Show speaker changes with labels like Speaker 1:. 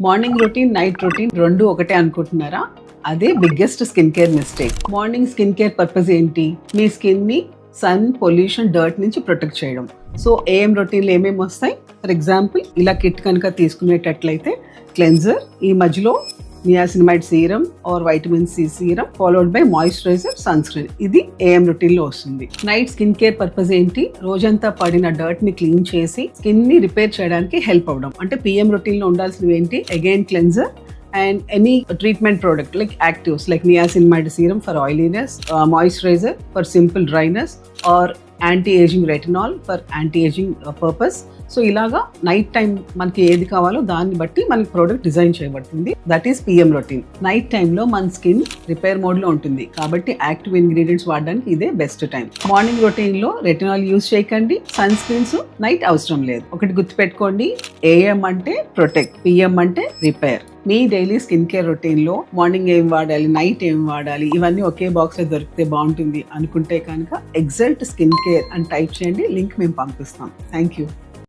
Speaker 1: Morning routine night routine రెండు ఒకటే అనుకుంటున్నారా? అదే biggest skin care mistake. Morning skin care purpose ఏంటి? మీ స్కిన్ ని సన్, పొల్యూషన్, డర్ట్ నుంచి ప్రొటెక్ట్ చేయడం. సో ఏం రొటీన్లు ఏమేమి వస్తాయి? ఫర్ ఎగ్జాంపుల్ ఇలా కిట్ కనుక తీసుకునేటట్లయితే క్లెన్జర్, ఈ మధ్యలో niacinamide serum or vitamin C serum followed by moisturiser, sunscreen. ఇది ఏఎం రొటీన్ లో వస్తుంది. నైట్ స్కిన్ కేర్ పర్పస్ ఏంటి? రోజంతా పడిన డర్ట్ ని క్లీన్ చేసి స్కిన్ ని రిపేర్ చేయడానికి హెల్ప్ అవ్వడం. అంటే పిఎం రొటీన్ లో ఉండాల్సినవి ఏంటి? Again cleanser and any treatment product like actives like niacinamide serum for oiliness, moisturizer for simple dryness, or anti-aging retinol for anti-aging purpose. So ఇలాగా night time మనకి ఏది కావాలో దాన్ని బట్టి మనకి ప్రోడక్ట్ డిజైన్ చేయబడుతుంది. That is PM routine. Night టైంలో మన స్కిన్ రిపేర్ మోడ్లో ఉంటుంది కాబట్టి యాక్టివ్ ఇంగ్రీడియంట్స్ వాడడానికి ఇదే బెస్ట్ టైం. మార్నింగ్ రొటీన్లో రెటినాల్ యూజ్ చేయకండి, సన్ స్క్రీన్స్ నైట్ అవసరం లేదు. ఒకటి గుర్తుపెట్టుకోండి, ఏఎం అంటే ప్రొటెక్ట్, పిఎం అంటే రిపేర్. మీ డైలీ స్కిన్ కేర్ రొటీన్లో మార్నింగ్ ఏం వాడాలి, నైట్ ఏం వాడాలి, ఇవన్నీ ఒకే బాక్స్లో దొరికితే బాగుంటుంది అనుకుంటే కనుక ఎగ్జల్ట్ స్కిన్ కేర్ అని టైప్ చేయండి. లింక్ మేము పంపిస్తాం. Thank you.